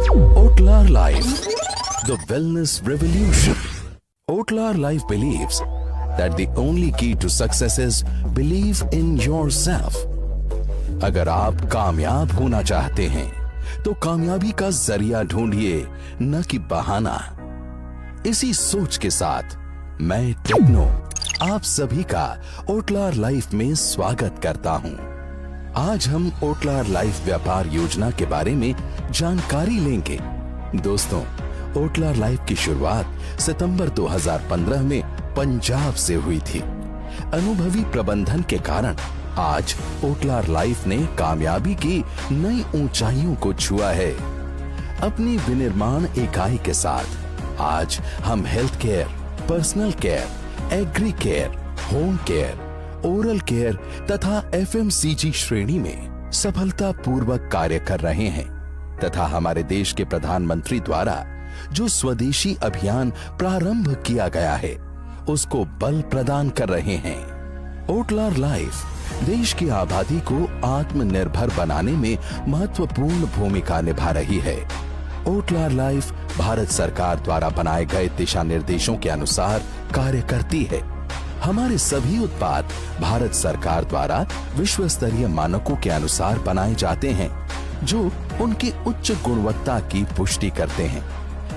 Otlar Life, the wellness revolution. Otlar Life believes that the only key to success is believe in yourself. अगर आप कामयाब होना चाहते हैं तो कामयाबी का जरिया ढूंढिए, न कि बहाना। इसी सोच के साथ मैं टेक्नो आप सभी का ओटलार लाइफ में स्वागत करता हूं। आज हम ओटलार लाइफ व्यापार योजना के बारे में जानकारी लेंगे। दोस्तों, ओटलार लाइफ की शुरुआत सितंबर 2015 में पंजाब से हुई थी। अनुभवी प्रबंधन के कारण आज ओटलार लाइफ ने कामयाबी की नई ऊंचाइयों को छुआ है। अपनी विनिर्माण इकाई के साथ आज हम health care, personal care, agri care, home care, oral care तथा एफएमसीजी श्रेणी में सफलतापूर्वक कार्य कर रहे हैं तथा हमारे देश के प्रधानमंत्री द्वारा जो स्वदेशी अभियान प्रारंभ किया गया है उसको बल प्रदान कर रहे हैं। ओटलार लाइफ देश की आबादी को आत्मनिर्भर बनाने में महत्वपूर्ण भूमिका निभा रही है। ओटलार लाइफ भारत सरकार द्वारा बनाए गए दिशा निर्देशों के अनुसार कार्य करती है। हमारे सभी उत्पाद भारत सरकार द्वारा विश्व स्तरीय मानकों के अनुसार बनाए जाते हैं, जो उनकी उच्च गुणवत्ता की पुष्टि करते हैं।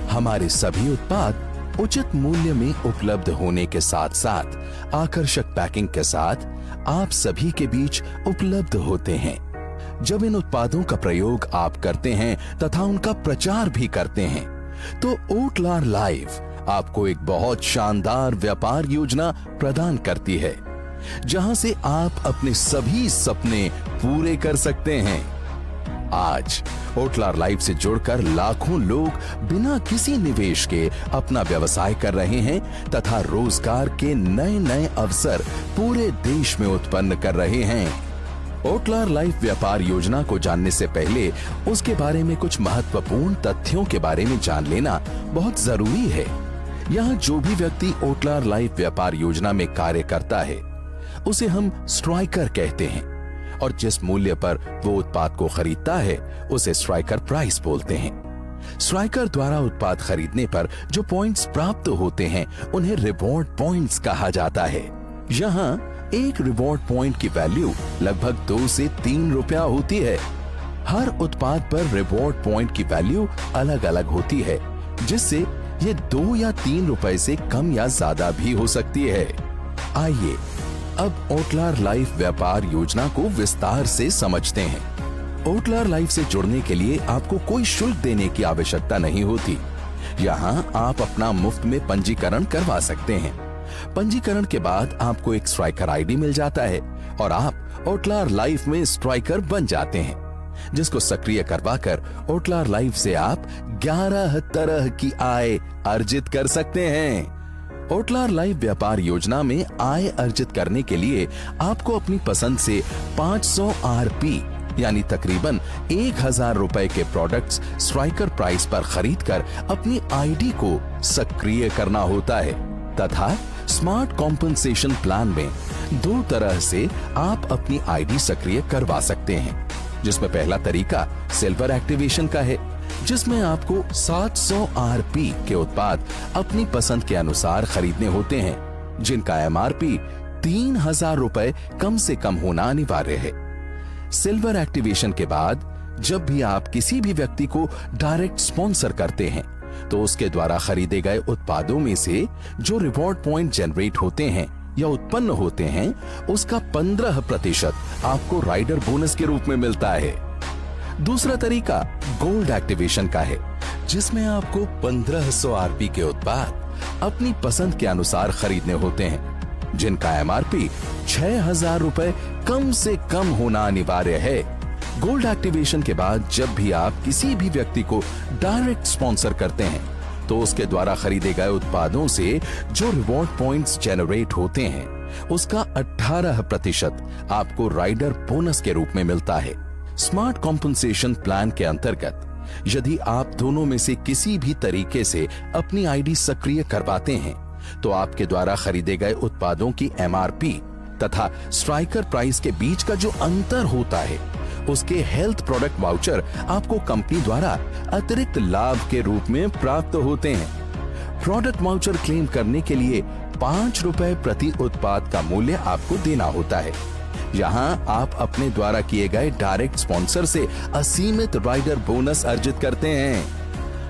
हमारे सभी उत्पाद उचित मूल्य में उपलब्ध होने के साथ साथ आकर्षक पैकिंग के साथ आप सभी के बीच उपलब्ध होते हैं। जब इन उत्पादों का प्रयोग आप करते हैं तथा उनका प्रचार भी करते हैं तो ओटलार लाइफ आपको एक बहुत शानदार व्यापार योजना प्रदान करती है, जहां से आप अपने सभी सपने पूरे कर सकते हैं। आज ओटलार लाइफ से जुड़कर लाखों लोग बिना किसी निवेश के अपना व्यवसाय कर रहे हैं तथा रोजगार के नए नए अवसर पूरे देश में उत्पन्न कर रहे हैं। ओटलार लाइफ व्यापार योजना को जानने से पहले उसके बारे में कुछ महत्वपूर्ण तथ्यों के बारे में जान लेना बहुत जरूरी है। यहाँ जो भी व्यक्ति ओटलार लाइफ व्यापार योजना में कार्य करता है उसे हम स्ट्राइकर कहते हैं और जिस मूल्य पर वो उत्पाद को खरीदता है उसे स्ट्राइकर प्राइस बोलते हैं। स्ट्राइकर द्वारा उत्पाद खरीदने पर जो पॉइंट्स प्राप्त होते हैं उन्हें रिवॉर्ड पॉइंट्स कहा जाता है। यहाँ एक रिवॉर्ड पॉइंट की वैल्यू लगभग 2 से 3 रुपया होती है। हर उत्पाद पर रिवॉर्ड पॉइंट की वैल्यू अलग अलग होती है, जिससे ये 2 या 3 रुपए से कम या ज्यादा भी हो सकती है। आइए अब ओटलार लाइफ व्यापार योजना को विस्तार से समझते हैं। ओटलार लाइफ से जुड़ने के लिए आपको कोई शुल्क देने की आवश्यकता नहीं होती। यहाँ आप अपना मुफ्त में पंजीकरण करवा सकते हैं। पंजीकरण के बाद आपको एक स्ट्राइकर आईडी मिल जाता है और आप ओटलार लाइफ में स्ट्राइकर बन जाते हैं, जिसको सक्रिय करवाकर ओटलार लाइफ से आप 11 तरह की आय अर्जित कर सकते हैं। ओटलार लाइफ व्यापार योजना में आय अर्जित करने के लिए आपको अपनी पसंद से 500 आरपी यानी तकरीबन 1000 रुपए के प्रोडक्ट्स स्ट्राइकर प्राइस पर खरीदकर अपनी आईडी को सक्रिय करना होता है तथा स्मार्ट कॉम्पनसेशन प्लान में 2 तरह से आप अपनी आईडी सक्रिय करवा सकते हैं, जिसमें पहला तरीका सिल्वर एक्टिवेशन का है, जिसमें आपको 700 आरपी के उत्पाद अपनी पसंद के अनुसार खरीदने होते हैं, जिनका एमआरपी 3000 रुपए कम से कम होना अनिवार्य है। सिल्वर एक्टिवेशन के बाद जब भी आप किसी भी व्यक्ति को डायरेक्ट स्पॉन्सर करते हैं तो उसके द्वारा खरीदे गए उत्पादों में से जो रिवॉर्ड पॉइंट जनरेट होते हैं या उत्पन्न होते हैं उसका 15% आपको राइडर बोनस के रूप में मिलता है। दूसरा तरीका गोल्ड एक्टिवेशन का है, जिसमें आपको 1500 आरपी के उत्पाद अपनी पसंद के अनुसार खरीदने होते हैं, जिनका एमआरपी 6000 रुपए कम से कम होना अनिवार्य है। गोल्ड एक्टिवेशन के बाद जब भी आप किसी भी व्यक्ति को डायरेक्ट स्पॉन्सर करते हैं तो उसके द्वारा खरीदे गए उत्पादों से जो रिवॉर्ड पॉइंट्स जनरेट होते हैं उसका 18% आपको राइडर बोनस के रूप में मिलता है। स्मार्ट कॉम्पनसेशन प्लान के अंतर्गत यदि आप दोनों में से किसी भी तरीके से अपनी आईडी सक्रिय करवाते हैं तो आपके द्वारा खरीदे गए उत्पादों की एमआरपी तथा स्ट्राइकर प्राइस के बीच का जो अंतर होता है उसके हेल्थ प्रोडक्ट वाउचर आपको कंपनी द्वारा अतिरिक्त लाभ के रूप में प्राप्त होते हैं। प्रोडक्ट वाउचर क्लेम करने के लिए 5 रुपए प्रति उत्पाद का मूल्य आपको देना होता है। यहाँ आप अपने द्वारा किए गए डायरेक्ट स्पॉन्सर से असीमित राइडर बोनस अर्जित करते हैं।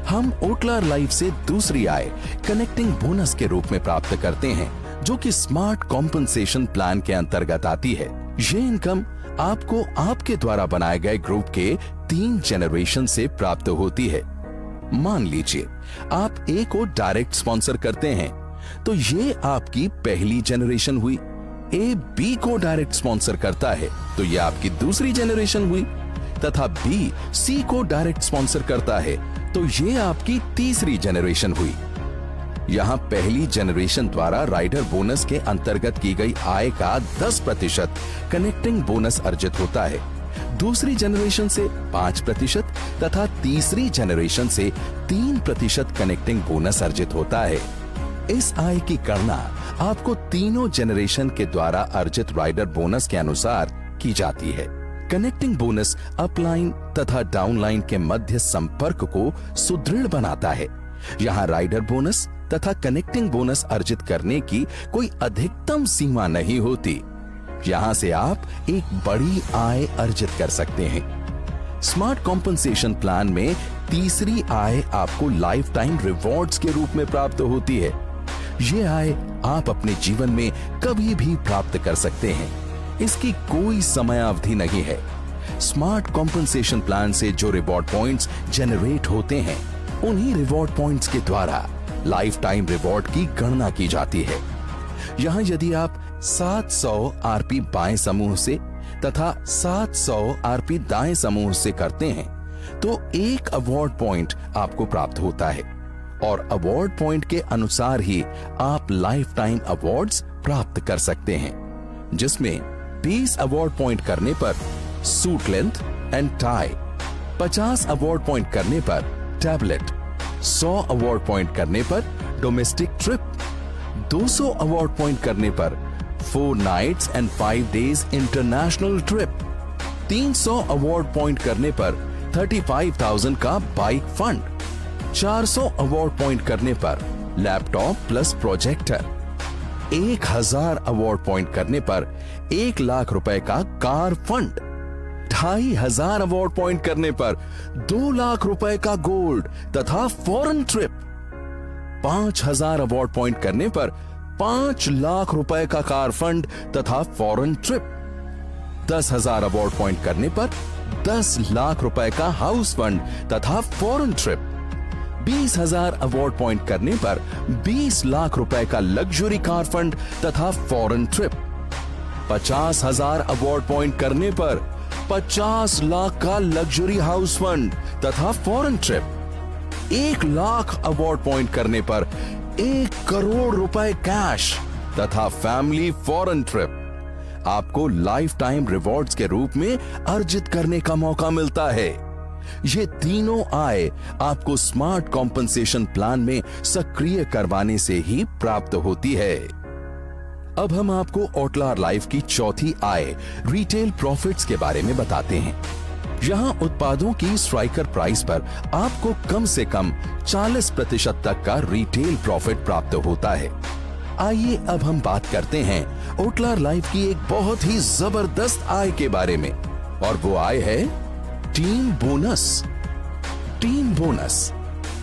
हम ओटलार लाइफ से दूसरी आय कनेक्टिंग बोनस के रूप में प्राप्त करते हैं, जो कि स्मार्ट कॉम्पनसेशन प्लान के अंतर्गत आती है। ये इनकम आपको आपके द्वारा बनाए गए ग्रुप के 3 जनरेशन से प्राप्त होती है। मान लीजिए आप ए को डायरेक्ट स्पॉन्सर करते हैं, तो ये आपकी पहली जनरेशन हुई। ए बी को डायरेक्ट स्पॉन्सर करता है, तो ये आपकी दूसरी जनरेशन हुई, तथा बी सी को डायरेक्ट स्पॉन्सर करता है, तो ये आपकी तीसरी जनरेशन हुई। यहां पहली जनरेशन द्वारा राइडर बोनस के अंतर्गत की गई आय का 10% कनेक्टिंग बोनस अर्जित होता है, दूसरी जनरेशन से 5% तथा तीसरी जनरेशन से 3% कनेक्टिंग बोनस अर्जित होता है। इस आय की गणना आपको तीनों जनरेशन के द्वारा अर्जित राइडर बोनस के अनुसार की जाती है। कनेक्टिंग बोनस अपलाइन तथा डाउनलाइन के मध्य संपर्क को सुदृढ़ बनाता है। यहाँ राइडर बोनस तथा कनेक्टिंग बोनस अर्जित करने की कोई अधिकतम सीमा नहीं होती। यहाँ से आप एक बड़ी आय अर्जित कर सकते हैं। स्मार्ट कॉम्पनसेशन प्लान में तीसरी आय आपको लाइफ टाइम रिवॉर्ड्स के रूप में प्राप्त होती है। ये आय आप अपने जीवन में कभी भी प्राप्त कर सकते हैं। इसकी कोई समय अवधि नहीं है। स्मार्ट कॉम्पनसेशन प्लान से जो रिवॉर्ड पॉइंट्स जनरेट होते हैं, उन्हीं रिवॉर्ड पॉइंट्स के द्वारा लाइफ टाइम रिवॉर्ड की गणना की जाती है। यहाँ यदि आप 700 आरपी बाएं समूह से तथा 700 आरपी दाएं समूह से करते हैं, तो 1 अवार्ड पॉइंट आपको प्राप्त होता है, और अवार्ड पॉइंट के अनुसार ही आप लाइफ टाइम अवार्ड्स प्राप्त कर सकते हैं, जिसमें 20 अवार्ड पॉइंट करने पर suit length and tie, 50 award point करने पर टैबलेट, 100 अवार्ड पॉइंट करने पर डोमेस्टिक ट्रिप, 200 अवार्ड पॉइंट करने पर 4 nights and 5 days international trip, 300 award point करने पर 35,000 का बाइक फंड, 400 अवार्ड पॉइंट करने पर laptop plus projector, 1000 award point करने पर 1 लाख रुपए का कार फंड, 2500 अवार्ड पॉइंट करने पर 2 लाख रुपए का गोल्ड तथा फॉरेन ट्रिप, 5000 अवार्ड पॉइंट करने पर 5 लाख रुपए का कार फंड तथा फॉरेन ट्रिप, 10,000 अवार्ड पॉइंट करने पर 10 लाख रुपए का हाउस फंड तथा फॉरेन ट्रिप, 20,000 अवार्ड पॉइंट करने पर 20 लाख रुपए का लग्जरी कार फंड तथा फॉरेन ट्रिप, 50,000 अवार्ड पॉइंट करने पर 50 लाख का लग्जरी हाउस फंड तथा foreign trip, 1 lakh award point करने पर 1 करोड़ रुपए कैश तथा फैमिली फॉरेन ट्रिप आपको लाइफ टाइम रिवॉर्ड्स के रूप में अर्जित करने का मौका मिलता है। ये तीनों आय आपको स्मार्ट कॉम्पनसेशन प्लान में सक्रिय करवाने से ही प्राप्त होती है। अब हम आपको ओटलार लाइफ की चौथी आय रिटेल प्रॉफिट्स के बारे में बताते हैं। यहाँ उत्पादों की स्ट्राइकर प्राइस पर आपको कम से कम 40% तक का रिटेल प्रॉफिट प्राप्त होता है। आइए अब हम बात करते हैं ओटलार लाइफ की एक बहुत ही जबरदस्त आय के बारे में, और वो आय है टीम बोनस। टीम बोनस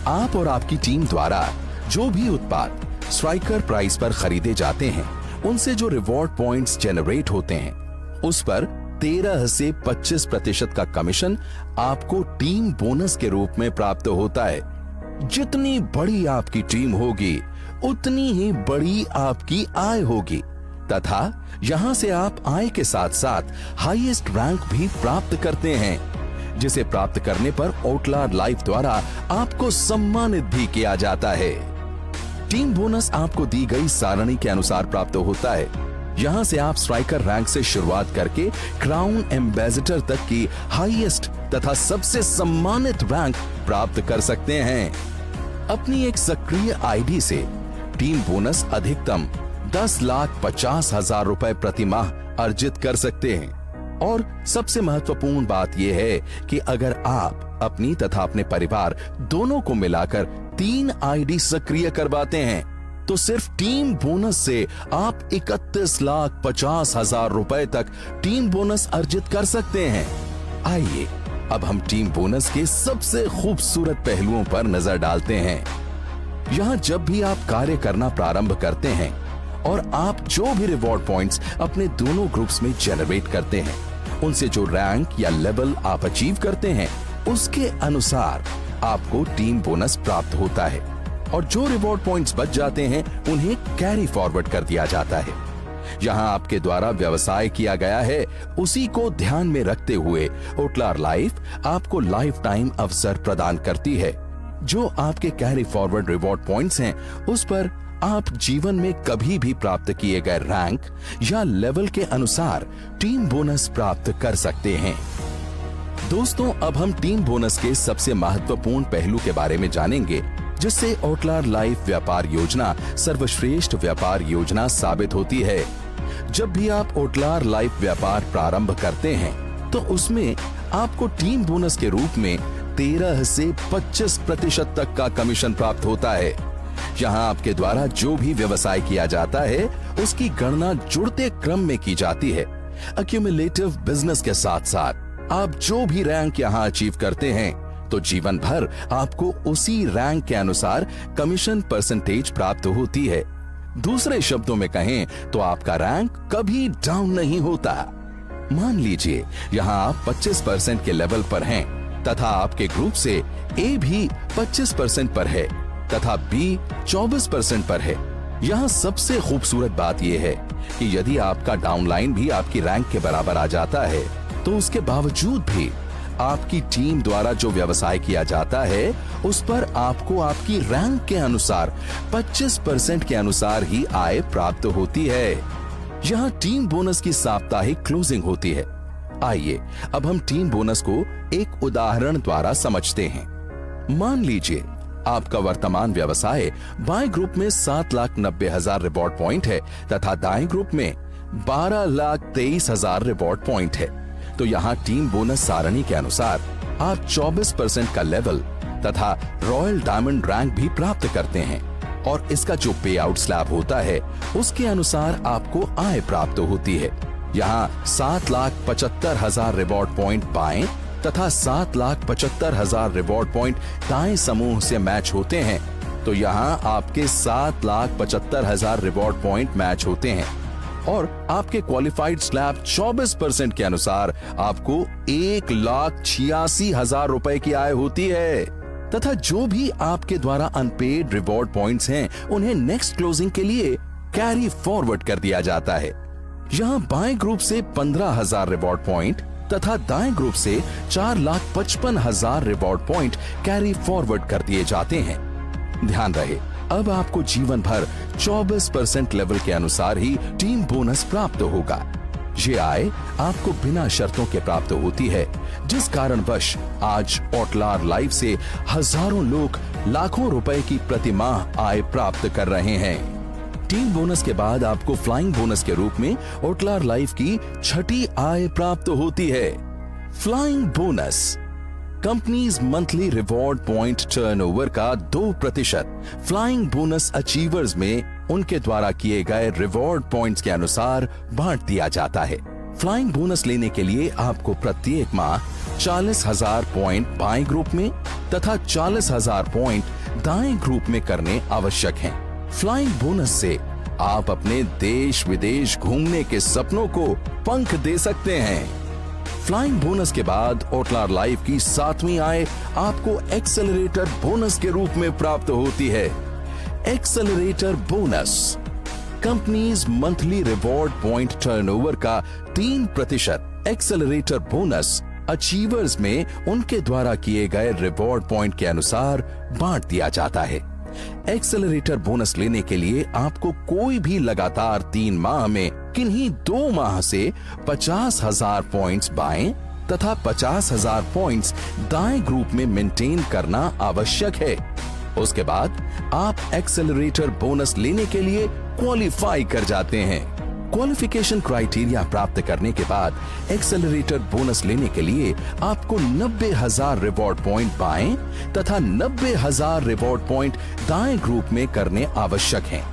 आप और आपकी टीम द्वारा जो भी उत्पाद स्ट्राइकर प्राइस पर खरीदे जाते हैं, उनसे जो रिवॉर्ड पॉइंट्स जनरेट होते हैं, उस पर 13 से 25% का कमीशन आपको टीम बोनस के रूप में प्राप्त होता है। जितनी बड़ी आपकी टीम होगी, उतनी ही बड़ी आपकी आय होगी, तथा यहां से आप आय के साथ साथ हाईएस्ट रैंक भी प्राप्त करते हैं, जिसे प्राप्त करने पर ओटलार लाइफ द्वारा आपको सम्मानित भी किया जाता है। टीम बोनस आपको दी गई सारणी के अनुसार प्राप्त होता है। यहां से आप स्ट्राइकर रैंक से शुरुआत करके क्राउन एम्बेसडर तक की हाईएस्ट तथा सबसे सम्मानित रैंक प्राप्त कर सकते हैं। अपनी एक सक्रिय आईडी से टीम बोनस अधिकतम 10,50,000 रुपए प्रति माह अर्जित कर सकते हैं। और सबसे महत्वपूर्ण बात यह है कि अगर आप अपनी तथा अपने परिवार दोनों को मिलाकर 3 आईडी सक्रिय करवाते हैं तो सिर्फ टीम बोनस से आप 31,50,000 रुपए तक टीम बोनस अर्जित कर सकते हैं। आइए अब हम टीम बोनस के सबसे खूबसूरत पहलुओं पर नजर डालते हैं। यहाँ जब भी आप कार्य करना प्रारंभ करते हैं और आप जो भी रिवॉर्ड पॉइंट्स अपने दोनों ग्रुप्स में जनरेट करते हैं, उनसे जो रैंक या लेवल आप अचीव करते हैं उसके अनुसार आपको टीम बोनस प्राप्त होता है और जो रिवॉर्ड पॉइंट्स बच जाते हैं उन्हें कैरी फॉरवर्ड कर दिया जाता है। यहाँ आपके द्वारा व्यवसाय किया गया है उसी को ध्यान में रखते हुए ओटलार लाइफ आपको लाइफ टाइम अवसर प्रदान करती है। जो आपके कैरी फॉरवर्ड रिवॉर्ड पॉइंट्स हैं उस पर आप जीवन में कभी भी प्राप्त किए गए रैंक या लेवल के अनुसार टीम बोनस प्राप्त कर सकते हैं। दोस्तों, अब हम टीम बोनस के सबसे महत्वपूर्ण पहलू के बारे में जानेंगे जिससे ओटलार लाइफ व्यापार योजना सर्वश्रेष्ठ व्यापार योजना साबित होती है। जब भी आप ओटलार लाइफ व्यापार प्रारंभ करते हैं तो उसमें आपको टीम बोनस के रूप में 13 से 25% तक का कमीशन प्राप्त होता है। यहाँ आपके द्वारा जो भी व्यवसाय किया जाता है उसकी गणना जुड़ते क्रम में की जाती है। एक्यूमुलेटिव बिजनेस के साथ साथ आप जो भी रैंक यहाँ अचीव करते हैं तो जीवन भर आपको उसी रैंक के अनुसार कमीशन परसेंटेज प्राप्त होती है। दूसरे शब्दों में कहें तो आपका रैंक कभी डाउन नहीं होता। मान लीजिए यहाँ आप 25% के लेवल पर हैं तथा आपके ग्रुप से ए भी 25% पर है तथा बी 24% पर है। यहाँ सबसे खूबसूरत बात यह है कि यदि आपका डाउनलाइन भी आपकी रैंक के बराबर आ जाता है तो उसके बावजूद भी आपकी टीम द्वारा जो व्यवसाय किया जाता है उस पर आपको आपकी रैंक के अनुसार 25% के अनुसार ही आय प्राप्त होती है। यहाँ टीम बोनस की साप्ताहिक क्लोजिंग होती है। आइए अब हम टीम बोनस को एक उदाहरण द्वारा समझते हैं। मान लीजिए आपका वर्तमान व्यवसाय बाएं ग्रुप में 7,90,000 रिवॉर्ड पॉइंट है तथा दाएं ग्रुप में 12,23,000 रिवॉर्ड पॉइंट है। तो यहाँ टीम बोनस सारणी के अनुसार आप 24% का लेवल तथा रॉयल डायमंड रैंक भी प्राप्त करते हैं और इसका जो पे आउट स्लैब होता है उसके अनुसार आपको आय प्राप्त होती है। यहाँ 7,75,000 रिवॉर्ड पॉइंट बाएं तथा 7,75,000 रिवॉर्ड पॉइंट दाएं समूह से मैच होते हैं। तो यहाँ आपके 7,75,000 रिवॉर्ड पॉइंट मैच होते हैं और आपके क्वालिफाइड स्लैब 24% के अनुसार आपको 1,86,000 रुपए की आय होती है तथा जो भी आपके द्वारा अनपेड रिवॉर्ड पॉइंट्स हैं उन्हें नेक्स्ट क्लोजिंग के लिए कैरी फॉरवर्ड कर दिया जाता है। यहाँ बाएं ग्रुप से 15,000 रिवॉर्ड पॉइंट तथा दाएं ग्रुप से 4,55,000 रिवॉर्ड पॉइंट कैरी फॉरवर्ड कर दिए जाते हैं। ध्यान रहे, अब आपको जीवन भर 24% लेवल के अनुसार ही टीम बोनस प्राप्त होगा। ये आय आपको बिना शर्तों के प्राप्त होती है, जिस कारणवश आज ओटलार लाइफ से हजारों लोग लाखों रुपए की प्रतिमाह आय प्राप्त कर रहे हैं। टीम बोनस के बाद आपको फ्लाइंग बोनस के रूप में ओटलार लाइफ की छठी आय प्राप्त होती है। Flying bonus companies monthly reward point turnover का 2% फ्लाइंग बोनस अचीवर्स में उनके द्वारा किए गए रिवॉर्ड पॉइंट्स के अनुसार बांट दिया जाता है। फ्लाइंग बोनस लेने के लिए आपको प्रत्येक माह 40,000 पॉइंट बाएं ग्रुप में तथा 40,000 पॉइंट दाएं ग्रुप में करने आवश्यक हैं। फ्लाइंग बोनस से आप अपने देश विदेश घूमने के सपनों को पंख दे सकते हैं। फ्लाइंग बोनस के बाद ओटलार लाइफ की 7वीं आय आपको एक्सेलरेटर बोनस के रूप में प्राप्त होती है। Accelerator bonus companies monthly reward point turnover का 3% एक्सेलरेटर बोनस अचीवर्स में उनके द्वारा किए गए रिवॉर्ड पॉइंट के अनुसार बांट दिया जाता है। एक्सेलरेटर बोनस लेने के लिए आपको कोई भी लगातार 3 माह में किन्हीं 2 माह से 50,000 पॉइंट्स बाएं तथा 50,000 पॉइंट्स दाएं ग्रुप में मेंटेन करना आवश्यक है। उसके बाद आप एक्सेलरेटर बोनस लेने के लिए क्वालिफाई कर जाते हैं। क्वालिफिकेशन क्राइटेरिया प्राप्त करने के बाद एक्सेलरेटर बोनस लेने के लिए आपको 90,000 रिवॉर्ड पॉइंट बाएं तथा 90,000 रिवॉर्ड पॉइंट दाएं ग्रुप में करने आवश्यक हैं।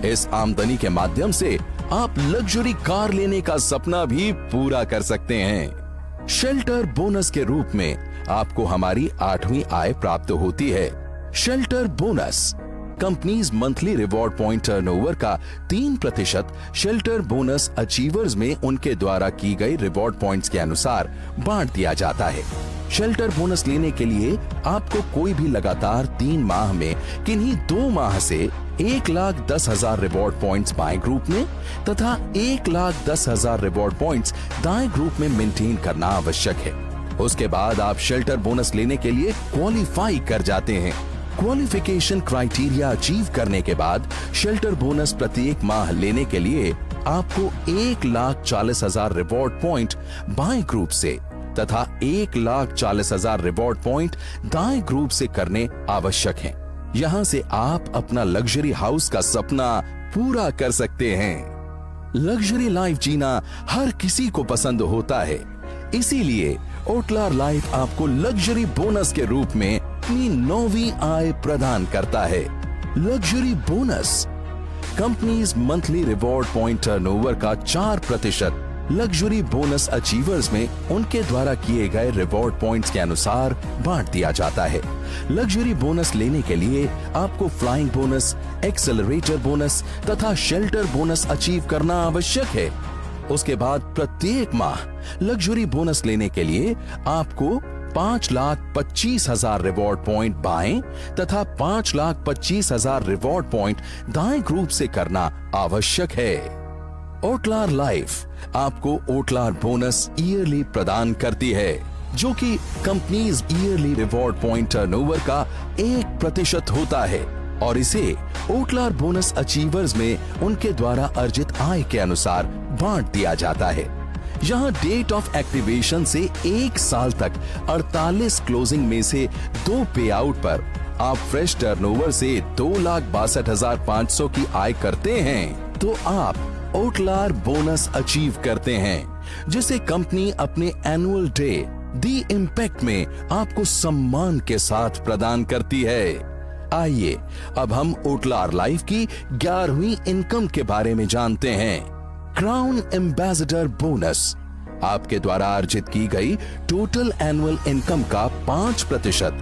इस आमदनी के माध्यम से आप लग्जरी कार लेने का सपना भी पूरा कर सकते हैं। शेल्टर बोनस के रूप में आपको हमारी 8वीं आय प्राप्त होती है। Shelter bonus companies monthly reward point turnover का 3% शेल्टर बोनस अचीवर्स में उनके द्वारा की गई रिवॉर्ड पॉइंट्स के अनुसार बांट दिया जाता है। शेल्टर बोनस लेने के लिए आपको कोई भी लगातार 3 माह में किन्हीं 2 माह से 1,10,000 रिवॉर्ड पॉइंट्स बाएं ग्रुप में तथा 1,10,000 रिवॉर्ड पॉइंट्स दाएं ग्रुप में मेंटेन करना आवश्यक है। उसके बाद आप शेल्टर बोनस लेने के लिए क्वालिफाई कर जाते हैं। क्वालिफिकेशन क्राइटेरिया अचीव करने के बाद शेल्टर बोनस प्रत्येक माह लेने के लिए आपको 1,40,000 रिवॉर्ड पॉइंट बाएं ग्रुप से तथा 1,40,000 रिवॉर्ड पॉइंट दाएं ग्रुप से करने आवश्यक हैं। यहाँ से आप अपना लग्जरी हाउस का सपना पूरा कर सकते हैं। लग्जरी लाइफ जीना हर किसी को पसंद होता है, इसीलिए ओटलार लाइफ आपको लग्जरी बोनस के रूप में अपनी 9वीं आय प्रदान करता है। Luxury bonus companies monthly reward point turnover का 4% लग्जरी बोनस अचीवर्स में उनके द्वारा किए गए रिवॉर्ड पॉइंट्स के अनुसार बांट दिया जाता है। लग्जरी बोनस लेने के लिए आपको फ्लाइंग बोनस, एक्सेलरेटर बोनस तथा शेल्टर बोनस अचीव करना आवश्यक है। उसके बाद प्रत्येक माह लग्जरी बोनस लेने के लिए आपको 5,25,000 रिवॉर्ड पॉइंट बाएं तथा 5,25,000 रिवॉर्ड पॉइंट दाएं ग्रुप से करना आवश्यक है। ओटलार लाइफ आपको ओटलार बोनस ईयरली प्रदान करती है, जो कि companies yearly reward point turnover का 1% होता है और इसे ओटलार बोनस अचीवर्स में उनके द्वारा अर्जित आय के अनुसार बांट दिया जाता है। यहाँ डेट ऑफ एक्टिवेशन से 1 साल तक 48 क्लोजिंग में से 2 पे आउट पर आप फ्रेश टर्नओवर से 2,62,500 की आय करते हैं तो आप ओटलार बोनस अचीव करते हैं, जिसे कंपनी अपने एनुअल डे दी इम्पैक्ट में आपको सम्मान के साथ प्रदान करती है। आइए अब हम ओटलार लाइफ की 11वीं इनकम के बारे में जानते हैं। क्राउन एम्बेसडर बोनस आपके द्वारा अर्जित की गई टोटल एनुअल इनकम का 5%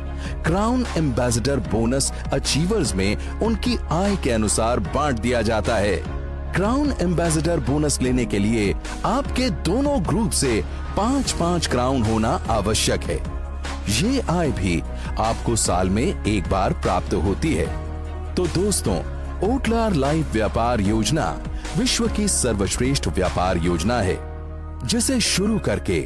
क्राउन एम्बेसडर बोनस अचीवर्स में उनकी आय के अनुसार बांट दिया जाता है। क्राउन एम्बेसडर बोनस लेने के लिए आपके दोनों ग्रुप से 5-5 क्राउन होना आवश्यक है। ये आय भी आपको साल में एक बार प्राप्त होती है। तो दोस्तों, ओटलार लाइफ व्यापार योजना विश्व की सर्वश्रेष्ठ व्यापार योजना है, जिसे शुरू करके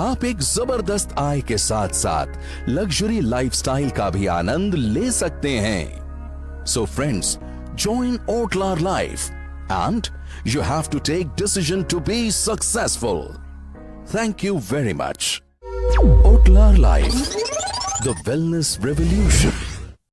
आप एक जबरदस्त आय के साथ साथ लग्जरी लाइफस्टाइल का भी आनंद ले सकते हैं। सो फ्रेंड्स, जॉइन ओटलार life and you have to take decision to be successful. Thank you very much. Otlar Life, the Wellness Revolution.